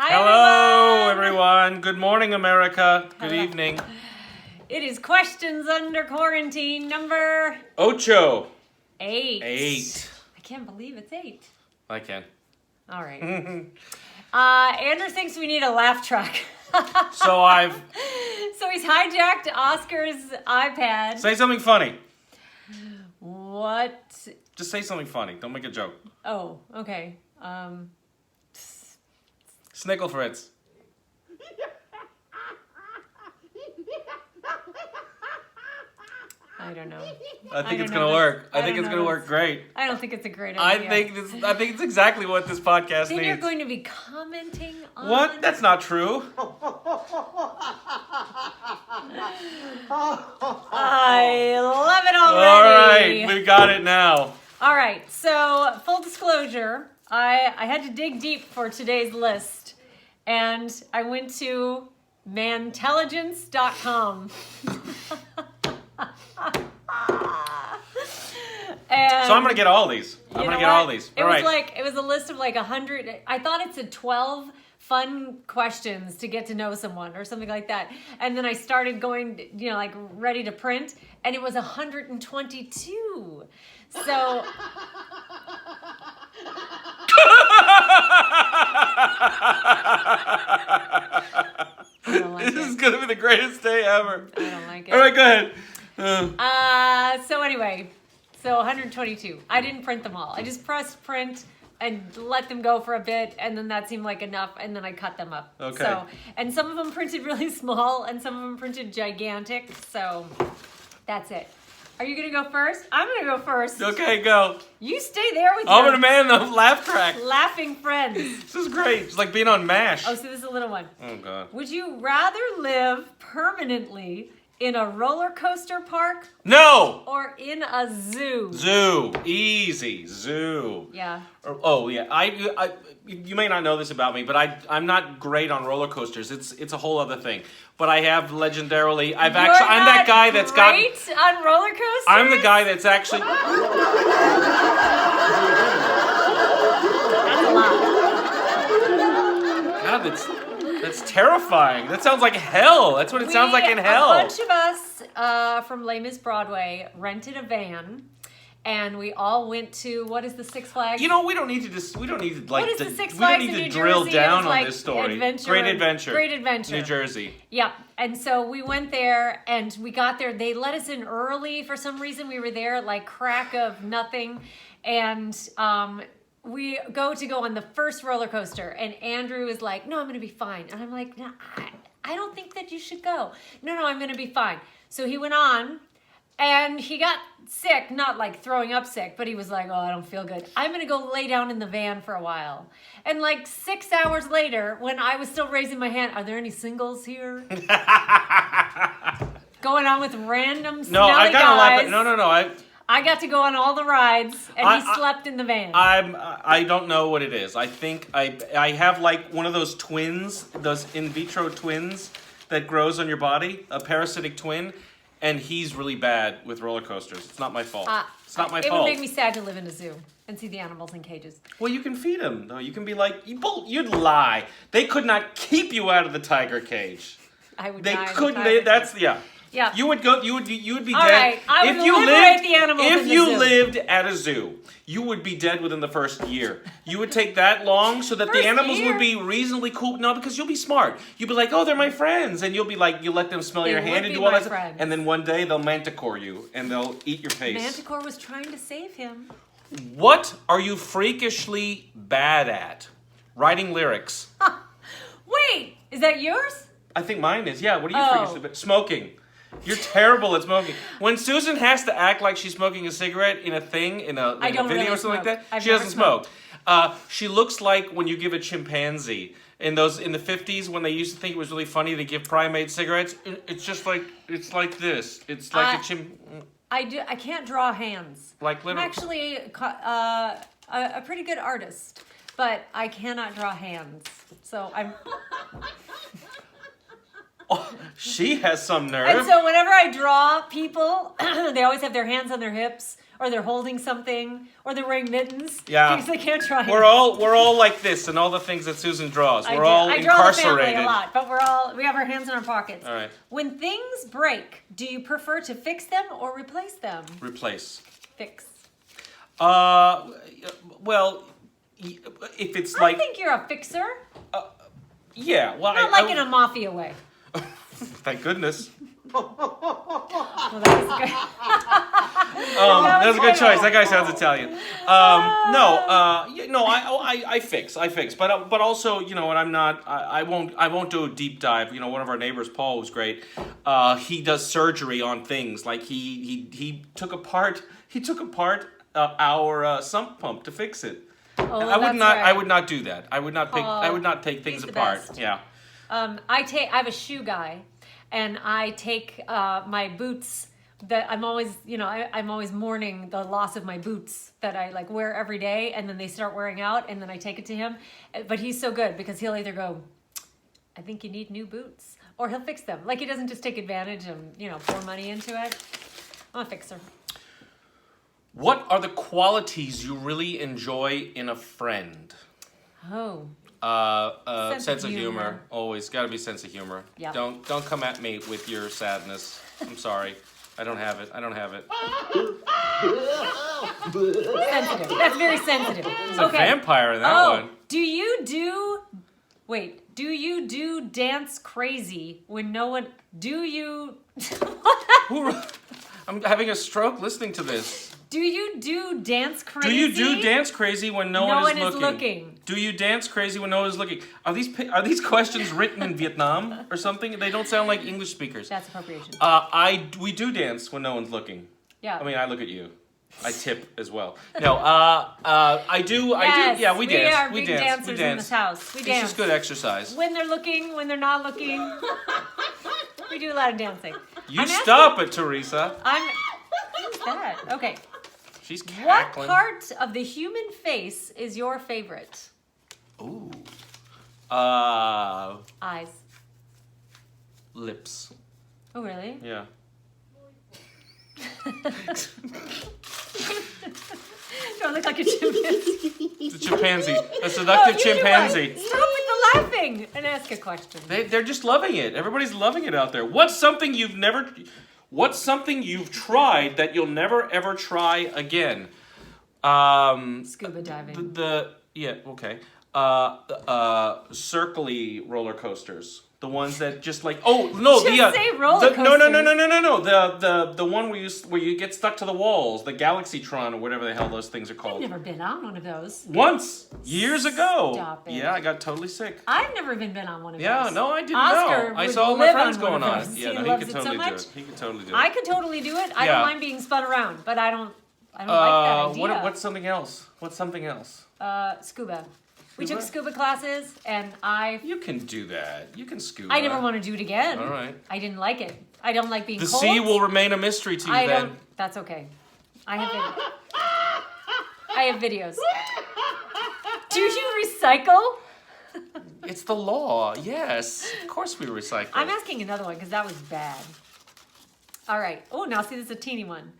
Hello, everyone. Good morning, America. Good evening. It is Questions Under Quarantine number... Ocho. 8. 8. I can't believe it's 8. I can. All right. Andrew thinks we need a laugh track. So he's hijacked Oscar's iPad. Say something funny. What? Just say something funny. Don't make a joke. Oh, okay. Snickle Fritz. I don't know. I think it's going to work. I think it's going to work great. I don't think it's a great idea. I think it's exactly what this podcast Then needs. you're going to be commenting on... What? That's not true. I love it already. All right, we got it now. All right, so full disclosure, I had to dig deep for today's list, and I went to mantelligence.com. And So I'm going to get all these. I'm going to get all these. All right. It was a list of like 100. I thought it said 12 fun questions to get to know someone or something like that. And then I started going, like ready to print, and it was 122. So This is going to be the greatest day ever. I don't like it. All right, go ahead. So anyway, 122. I didn't print them all. I just pressed print and let them go for a bit, and then that seemed like enough, and then I cut them up. Okay. So, and some of them printed really small, and some of them printed gigantic, so that's it. Are you going to go first? I'm going to go first. Okay, go. You stay there with I'm your the man of the laugh track. laughing friends. This is great. It's like being on MASH. Oh, so this is a little one. Oh, God. Would you rather live permanently in a roller coaster park No! or in a zoo? Zoo. Easy. Zoo. Yeah. Oh, yeah. You may not know this about me, but I'm not great on roller coasters. It's a whole other thing. But I have legendarily, I'm that guy that's got... great on roller coasters? I'm the guy that's actually... That's a lot. God, that's terrifying. That sounds like hell. That's what it sounds like in hell. A bunch of us from Les Mis Broadway rented a van, and we all went to, what is the Six Flags? We don't need to What is the Six Flags in New Jersey? drill down It was on this story. Great Adventure. Great Adventure. New Jersey. Yeah, and so we went there, and we got there. They let us in early for some reason. We were there at like crack of nothing, and we go on the first roller coaster, and Andrew is like, "No, I'm going to be fine," and I'm like, "No, I don't think that you should go." No, I'm going to be fine. So he went on. And he got sick, not like throwing up sick, but he was like, "Oh, I don't feel good. I'm going to go lay down in the van for a while." And like 6 hours later, when I was still raising my hand, "Are there any singles here?" Going on with random smelly guys. No. I got to go on all the rides, and he slept in the van. I don't know what it is. I think I have like one of those twins, those in vitro twins that grows on your body, a parasitic twin. And he's really bad with roller coasters. It's not my fault. It's not my fault. It would make me sad to live in a zoo and see the animals in cages. Well, you can feed them, though. You can be like, you'd lie. They could not keep you out of the tiger cage. I would. They die couldn't. Yeah. Yeah. You would go. You would be All dead. right. I would liberate the animals in the zoo. If you lived at a zoo, you would be dead within the first year. You would take that long so that the animals would be reasonably cool. No, because you'll be smart. You'll be like, "Oh, they're my friends," and you'll be like, you let them smell your hand and do all that stuff. And then one day they'll manticore you and they'll eat your face. Manticore was trying to save him. What are you freakishly bad at? Writing lyrics. Wait, is that yours? I think mine is. Yeah. What are you freakishly bad? Smoking. You're terrible at smoking. When Susan has to act like she's smoking a cigarette in a video or something like that, she doesn't smoke. She looks like when you give a chimpanzee in the 50s when they used to think it was really funny to give primates cigarettes. It's just like this. It's like a chim. I can't draw hands. Like literally. I'm actually a pretty good artist, but I cannot draw hands. So I'm. Oh, she has some nerve. And so whenever I draw people, they always have their hands on their hips, or they're holding something, or they're wearing mittens. Yeah. Because they can't try. We're all like this, and all the things that Susan draws. We're all I draw incarcerated. the family a lot, but we have our hands in our pockets. All right. When things break, do you prefer to fix them or replace them? Replace. Fix. Well, if it's like... I think you're a fixer. Yeah, well, Not like in a mafia way. Thank goodness. Well, that was good. That was a good choice. That guy sounds Italian. I fix, but also, and I'm not. I won't do a deep dive. One of our neighbors, Paul, was great. He does surgery on things like he took apart our sump pump to fix it. Oh, I would not. right. I would not do that. I would not pick. I would not take things apart. Best. Yeah. I have a shoe guy, and I take my boots that I'm always, I'm always mourning the loss of my boots that I like wear every day, and then they start wearing out, and then I take it to him. But he's so good because he'll either go, I think you need new boots, or he'll fix them. Like he doesn't just take advantage and pour money into it. I'm a fixer. What are the qualities you really enjoy in a friend? Oh. Sense of humor. Always got to be sense of humor. Yep. Don't come at me with your sadness. I'm sorry. I don't have it. Sensitive. That's very sensitive. There's a vampire in that one. Do you do dance crazy when no one... Do you... I'm having a stroke listening to this. Do you do dance crazy? Do you do dance crazy when no one is looking? Do you dance crazy when no one is looking? Are these questions written in Vietnam or something? They don't sound like English speakers. That's appropriation. We do dance when no one's looking. Yeah. I mean, I look at you. I tip as well. No, I do. Yes, I do. Yeah, we dance. We are big dancers in this house. We dance. It's just good exercise. When they're looking, when they're not looking. We do a lot of dancing. Stop it, Teresa. Who's that? Okay. She's cackling. What part of the human face is your favorite? Ooh. Eyes. Lips. Oh, really? Yeah. Do I look like a chimpanzee? It's a chimpanzee. A seductive chimpanzee. Stop with the laughing and ask a question. They're just loving it. Everybody's loving it out there. What's something you've tried that you'll never ever try again? Scuba diving. Circle-y roller coasters. The ones that just like say roller coasters. No. The one where you get stuck to the walls, the Galaxytron or whatever the hell those things are called. I've never been on one of those. Once, years ago. Stop it. Yeah, I got totally sick. I've never been on one of those. Yeah, no, I didn't Oscar know. I would saw all my live friends on going one of on. those. Yeah, He no, loves he it could so totally do much. it. He could totally do it. I could totally do it. I Yeah. don't mind being spun around, but I don't like that idea. What's something else? Scuba. We took scuba classes, and You can do that. You can scuba. I never want to do it again. All right. I didn't like it. I don't like being The cold. sea will remain a mystery to you then. That's okay. I have videos. Do you recycle? It's the law. Yes. Of course we recycle. I'm asking another one because that was bad. All right. Oh, now see, this is a teeny one.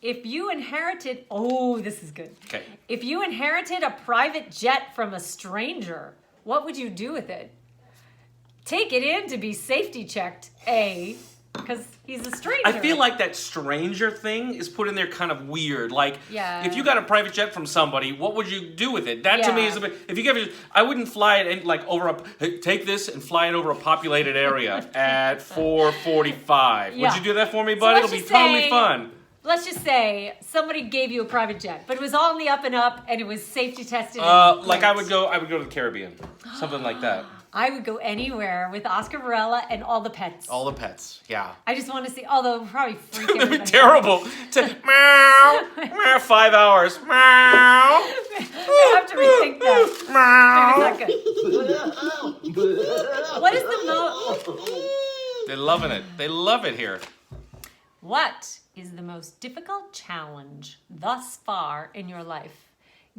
If you inherited... Oh, this is good. Okay. If you inherited a private jet from a stranger, what would you do with it? Take it in to be safety checked, because he's a stranger. I feel like that stranger thing is put in there kind of weird. Like, Yeah. if you got a private jet from somebody, what would you do with it? That to me is a bit. If you give it, I wouldn't fly it take this and fly it over a populated area at 4:45. Yeah. Would you do that for me, buddy? let's It'll be just totally say- fun. Let's just say somebody gave you a private jet, but it was all in the up and up, and it was safety tested. Like I would go to the Caribbean, something like that. I would go anywhere with Oscar Varela and all the pets. All the pets, yeah. I just want to see. Although it'll probably freak That'd be everybody terrible. Meow, meow, 5 hours. Meow. I have to rethink that. Maybe it's not good. What is the They're loving it. They love it here. What is the most difficult challenge thus far in your life?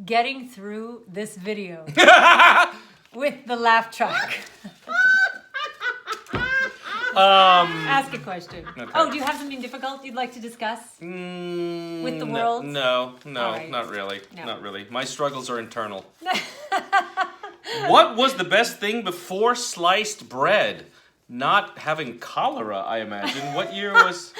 Getting through this video with the laugh track. Ask a question. Okay. Oh, do you have something difficult you'd like to discuss with the world? No, right. not really. No. Not really. My struggles are internal. What was the best thing before sliced bread? Not having cholera, I imagine. What year was...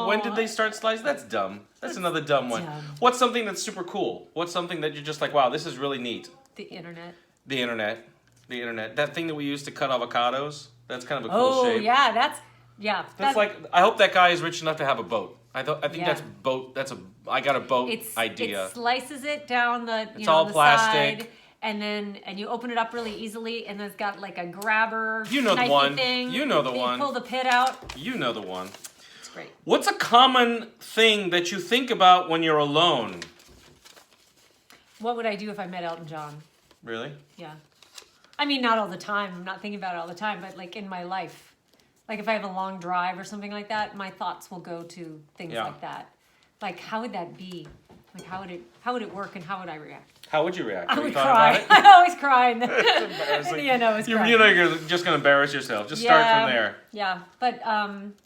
when did they start slicing? That's dumb. That's another dumb one. Dumb. What's something that's super cool? What's something that you're just like, wow, this is really neat? The internet. The internet. The internet. That thing that we use to cut avocados. That's kind of a cool shape. Oh yeah, That's like. I hope that guy is rich enough to have a boat. I think Yeah. that's boat. I got a boat idea. It slices it down the It's all the plastic. side, and you open it up really easily, and it's got like a grabber. You know the knifey one. Thing. You know the You one. pull the pit out. You know the one. It's great. What's a common thing that you think about when you're alone? What would I do if I met Elton John? Really? Yeah. I mean, not all the time. I'm not thinking about it all the time, but like in my life. Like if I have a long drive or something like that, my thoughts will go to things Yeah. like that. Like how would that be? Like how would it work and how would I react? How would you react? I Have you would thought cry. about it? I always cry. In It's the embarrassing. end, I always cry. You know you're just gonna embarrass yourself. Just start from there. Yeah, but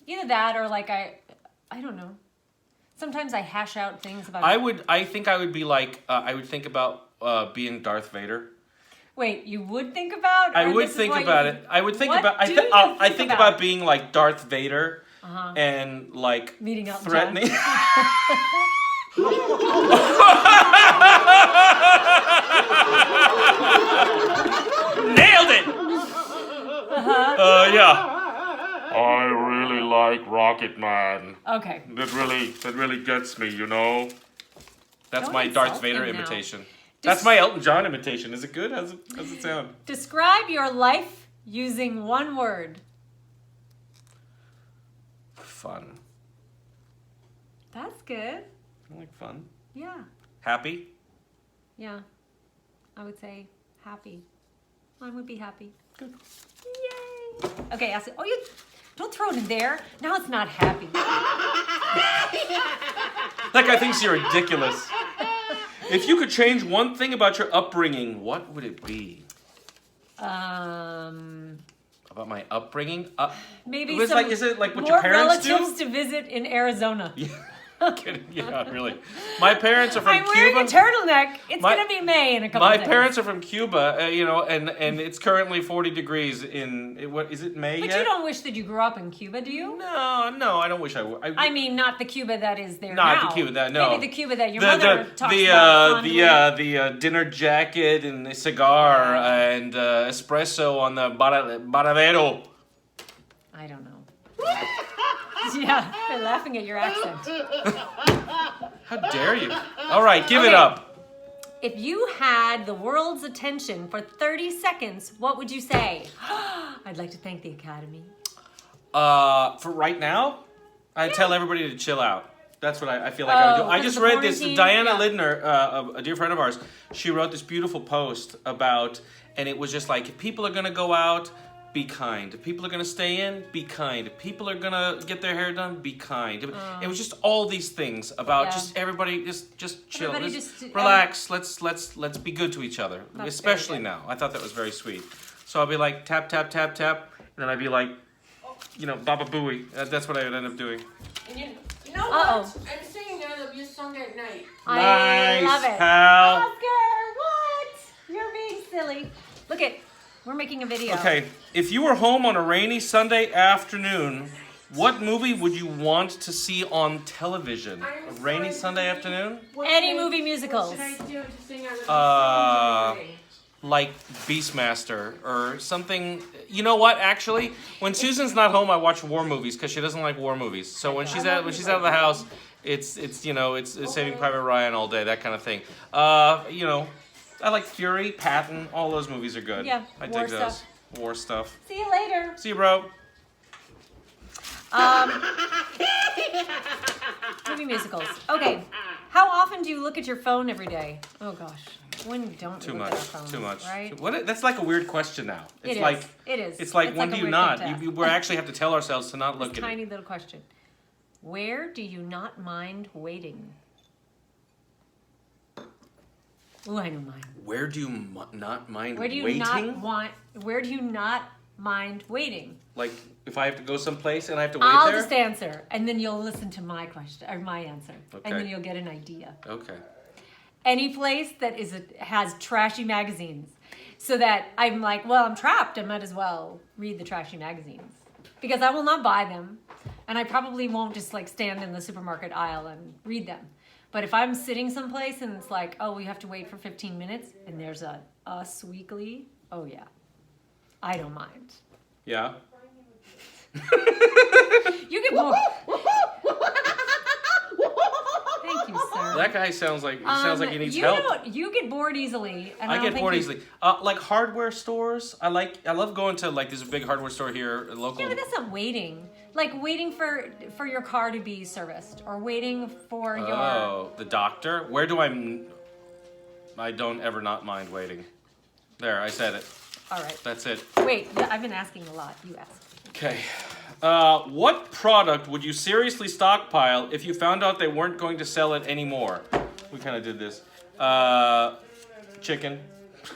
either that or like I don't know. Sometimes I hash out things about. I think I would be like I would think about being Darth Vader. Wait, you would think about? I or would this is think what about you- it. I would think What about. do you I think think about? about being like Darth Vader Uh-huh. and like Meeting Elton threatening. Nailed it. Yeah. I really like Rocket Man. Okay. That really gets me, you know. That's Don't my Darth insult Vader him now. imitation. That's my Elton John imitation. Is it good? How's it sound? Describe your life using one word. Fun. That's good. I like fun. Yeah. Happy. Yeah. I would say happy. Mine would be happy. Good. Yay. Okay, ask it. Oh, you don't throw it in there. Now it's not happy. That guy thinks you're ridiculous. If you could change one thing about your upbringing, what would it be? About my upbringing? Maybe is some is it like what more your parents relatives do? to visit in Arizona. Kidding. Yeah, really. My parents are from I'm Cuba. wearing a turtleneck. It's gonna be May in a couple My of days. parents are from Cuba, and it's currently 40 degrees in what is it May But yet? you don't wish that you grew up in Cuba, do you? No, I don't wish I would. I mean, not the Cuba that is there Not now. the Cuba that no. Maybe the Cuba that your mother talks the about. the dinner jacket and the cigar and espresso on the Baradero. I don't know. Yeah, they're laughing at your accent. How dare you? All right, give it Okay. up. If you had the world's attention for 30 seconds, what would you say? I'd like to thank the Academy. For right now, I tell everybody to chill out. That's what I feel like I would do. I because just of the read this. quarantine? Diana Yeah. Lidner, a dear friend of ours, she wrote this beautiful post about, and it was just like, if people are going to go out, be kind. If people are going to stay in, be kind. If people are going to get their hair done, be kind. It was just all these things about just everybody just chill. Everybody Just just, relax. Let's be good to each other, That's especially very good. now. I thought that was very sweet. So I'll be like tap tap tap tap, and then I'd be like, Baba Booey. That's what I would end up doing. And you know what? I'm singing I Love You song at night. I Nice, love it. pal. Oscar, what? You're being silly. Look at, we're making a video. Okay, if you were home on a rainy Sunday afternoon, what movie would you want to see on television? A rainy Sunday afternoon? Any movie musicals. What should I do to sing I Love You song? Like Beastmaster or something. You know what? Actually, when Susan's not home, I watch war movies because she doesn't like war movies. So when she's out of the house, it's Saving Private Ryan all day, that kind of thing. I like Fury, Patton. All those movies are good. Yeah, I war dig those. stuff. War stuff. See you later. See you, bro. Movie musicals. Okay. How often do you look at your phone every day? Oh gosh. When don't we Too look much. at our phones? Too much. Right? What? That's like a weird question now. It's It is. like It is. It's like when a do you weird not? thing to ask. We actually have to tell ourselves to not look at Tiny it. little question. Where do you not mind waiting? Ooh, I know mine. Where do you not mind Where do you waiting? not want? Where do you not mind waiting? Like if I have to go someplace and I have to wait I'll there? just answer, and then you'll listen to my question or my answer, Okay. and then you'll get an idea. Okay. Any place that has trashy magazines, so that I'm like, well, I'm trapped. I might as well read the trashy magazines because I will not buy them, and I probably won't just like stand in the supermarket aisle and read them. But if I'm sitting someplace and it's like, oh, we have to wait for 15 minutes, and there's a Us Weekly, oh yeah, I don't mind. Yeah. You get more. Thank you, sir. That guy sounds like he needs help. You get bored easily, and I get bored easily. Like hardware stores, I love going to like there's a big hardware store here local. Yeah, but that's not waiting. Like waiting for your car to be serviced, or waiting for your. Oh, the doctor. Where do I don't ever not mind waiting. There, I said it. All right. That's it. Wait, yeah, I've been asking a lot. You asked. Okay. What product would you seriously stockpile if you found out they weren't going to sell it anymore? We kind of did this. Chicken.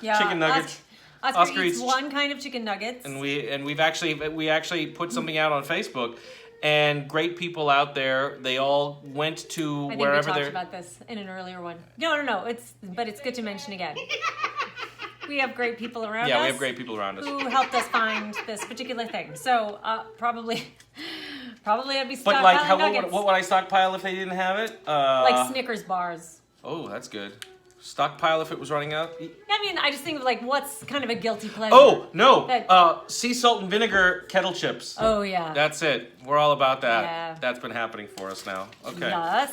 Yeah, Chicken nuggets. Oscar eats one kind of chicken nuggets. And we actually put something out on Facebook, and great people out there. They all went to I think wherever we they're. talked about this in an earlier one. No. But it's good to mention again. We have great people around us. Yeah, we have great people around us. Who helped us find this particular thing. So probably I'd be stockpiling But like, nuggets. what would I stockpile if they didn't have it? Like Snickers bars. Oh, that's good. Stockpile if it was running out. I mean, I just think of like what's kind of a guilty pleasure. Oh no! Sea salt and vinegar kettle chips. Oh yeah. That's it. We're all about that. Yeah. That's been happening for us now. Okay. Yes.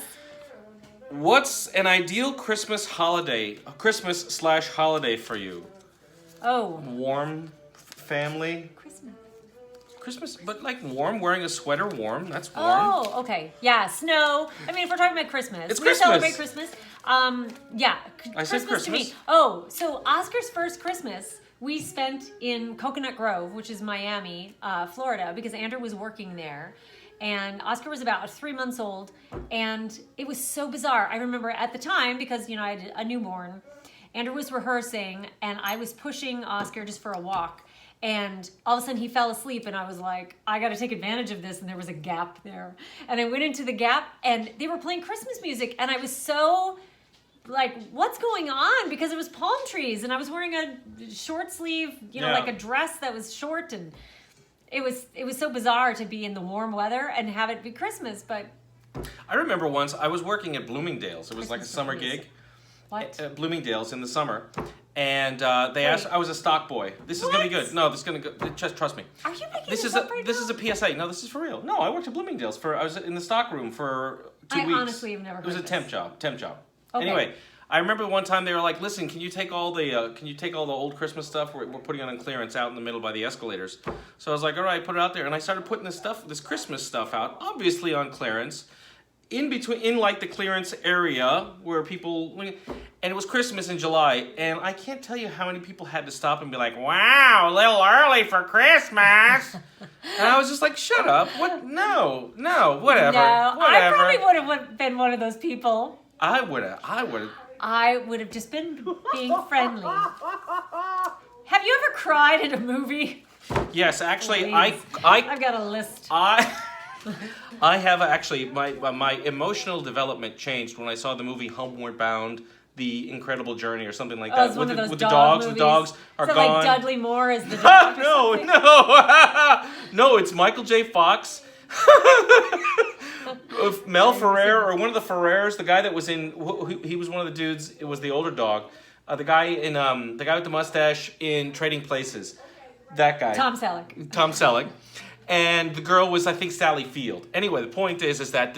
What's an ideal Christmas holiday for you? Oh. Warm family. Christmas, but like warm, wearing a sweater warm, that's warm. Oh, okay. Yeah, snow. I mean, if we're talking about Christmas. It's we Christmas. celebrate Christmas. Yeah. I said To me. Christmas. Oh, so Oscar's first Christmas we spent in Coconut Grove, which is Miami, Florida, because Andrew was working there. And Oscar was about 3 months old, and it was so bizarre. I remember at the time, because, I had a newborn, Andrew was rehearsing, and I was pushing Oscar just for a walk, and all of a sudden he fell asleep, and I was like, I gotta take advantage of this, and there was a gap there. And I went into the gap, and they were playing Christmas music, and I was so like, what's going on? Because it was palm trees, and I was wearing a short sleeve, like a dress that was short, and it was so bizarre to be in the warm weather and have it be Christmas. But I remember once I was working at Bloomingdale's. It was like a summer gig. What? At Bloomingdale's in the summer. And they asked, I was a stock boy. This is going to be good. No, this is going to go, just trust me. Are you making this up right This now? is a PSA. No, this is for real. No, I worked at Bloomingdale's I was in the stock room for 2 weeks. I honestly have never heard It was a this. temp job. Okay. Anyway, I remember one time they were like, "Listen, can you take all the old Christmas stuff we're putting on clearance out in the middle by the escalators?" So I was like, "All right, put it out there." And I started putting this Christmas stuff out, obviously on clearance, in like the clearance area where people, and it was Christmas in July, and I can't tell you how many people had to stop and be like, "Wow, a little early for Christmas." And I was just like, "Shut up! What? No, whatever." No, I whatever. probably would have been one of those people. I would have. I would have just been being friendly. Have you ever cried in a movie? Yes, actually, Please. I've got a list. I have actually my emotional development changed when I saw the movie Homeward Bound, The Incredible Journey, or something like that. It's one of those with dog the dogs. movies. The dogs are Is it gone. like Dudley Moore as the dog? No, it's Michael J. Fox. Mel Ferrer, or one of the Ferrers, the guy that was in, he was one of the dudes. It was the older dog, the guy with the mustache in Trading Places, that guy. Tom Selleck. Tom Selleck. And the girl was, I think, Sally Field. Anyway, the point is that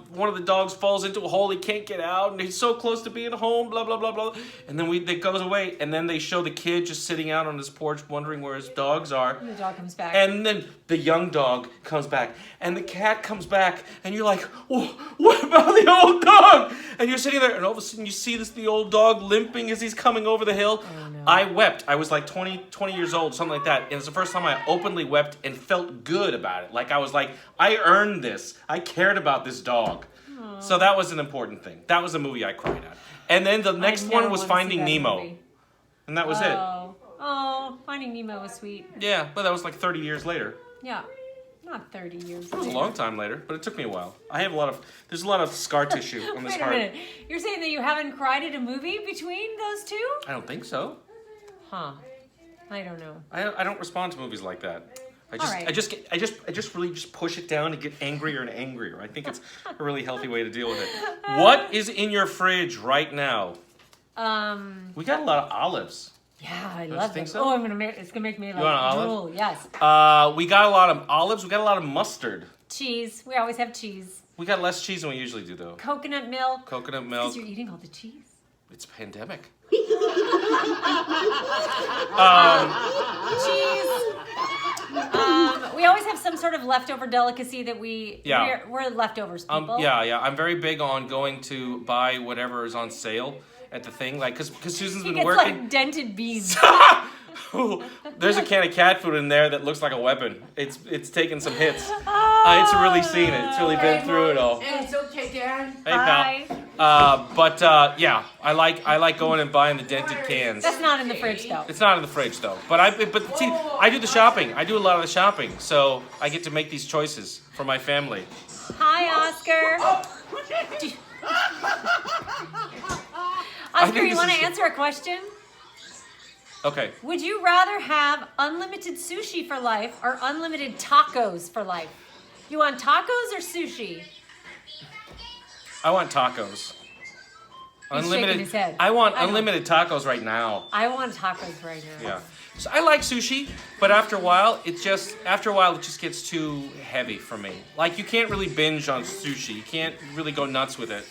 one of the dogs falls into a hole, he can't get out, and he's so close to being home, blah, blah, blah, blah. And then it goes away, and then they show the kid just sitting out on his porch wondering where his dogs are. And the dog comes back. And then the young dog comes back, and the cat comes back, and you're like, what about the old dog? And you're sitting there, and all of a sudden you see the old dog limping as he's coming over the hill. Oh, no. I wept. I was like 20 years old, something like that. And it's the first time I openly wept and felt good about it. Like I was like, I earned this. I cared about this dog. Aww. So that was an important thing. That was a movie I cried at. And then the next one was Finding Nemo. Movie. And that was it. Oh, Finding Nemo was sweet. Yeah, but that was like 30 years later. Yeah. Not 30 years. It was a long time later, but it took me a while. There's a lot of scar tissue on this heart. Wait a minute. You're saying that you haven't cried at a movie between those two? I don't think so. Huh. I don't know. I don't respond to movies like that. I right. just really just push it down and get angrier and angrier. I think it's a really healthy way to deal with it. What is in your fridge right now? We got a lot of olives. Yeah, I Don't love you think it. so? Oh, it's gonna make me want an like olive? drool. Yes. We got a lot of olives. We got a lot of mustard. Cheese. We always have cheese. We got less cheese than we usually do, though. Coconut milk. Coconut Because milk. you're eating all the cheese. It's a pandemic. Cheese. We always have some sort of leftover delicacy that we're leftovers people. Yeah. I'm very big on going to buy whatever is on sale at the thing, like because Susan's been working. Like dented beans. There's a can of cat food in there that looks like a weapon. It's taken some hits. It's really seen it. It's really been through it all. And it's okay, Dad. Hey, pal. Yeah, I like going and buying the dented cans. That's not in the fridge though. It's not in the fridge though. But see, I do the shopping. I do a lot of the shopping, so I get to make these choices for my family. Hi, Oscar. Oscar, you want to answer a question? Okay. Would you rather have unlimited sushi for life or unlimited tacos for life? You want tacos or sushi? I want tacos. He's shaking his head. I want unlimited tacos right now. I want tacos right now. Yeah. So I like sushi, but after a while it just gets too heavy for me. Like you can't really binge on sushi. You can't really go nuts with it.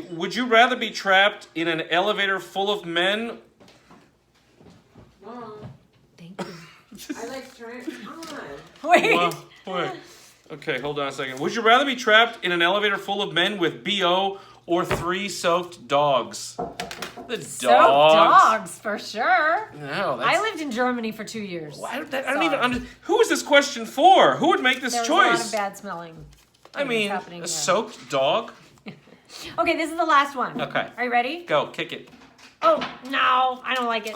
Would you rather be trapped in an elevator full of men? Mom, Thank you. I like trying. Come on. Wait. Okay, hold on a second. Would you rather be trapped in an elevator full of men with BO or 3 soaked dogs? The dogs. Soaked dogs, for sure. No, I lived in Germany for 2 years. I don't even understand. Who is this question for? Who would make this There was choice? a lot of bad smelling. I mean, happening a there. soaked dog? Okay, this is the last one. Okay. Are you ready? Go, kick it. Oh, no, I don't like it.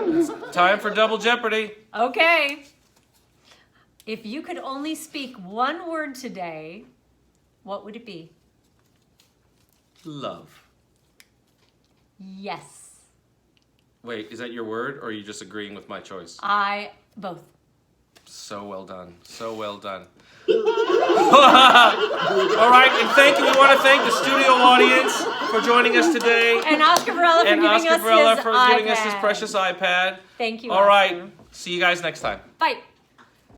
It's time for Double Jeopardy. Okay. If you could only speak one word today, what would it be? Love. Yes. Wait, is that your word, or are you just agreeing with my choice? Both. So well done. So well done. All right, and we want to thank the studio audience for joining us today. And Oscar Varela for giving us his precious iPad. Thank you, All right, Oscar. see you guys next time. Bye.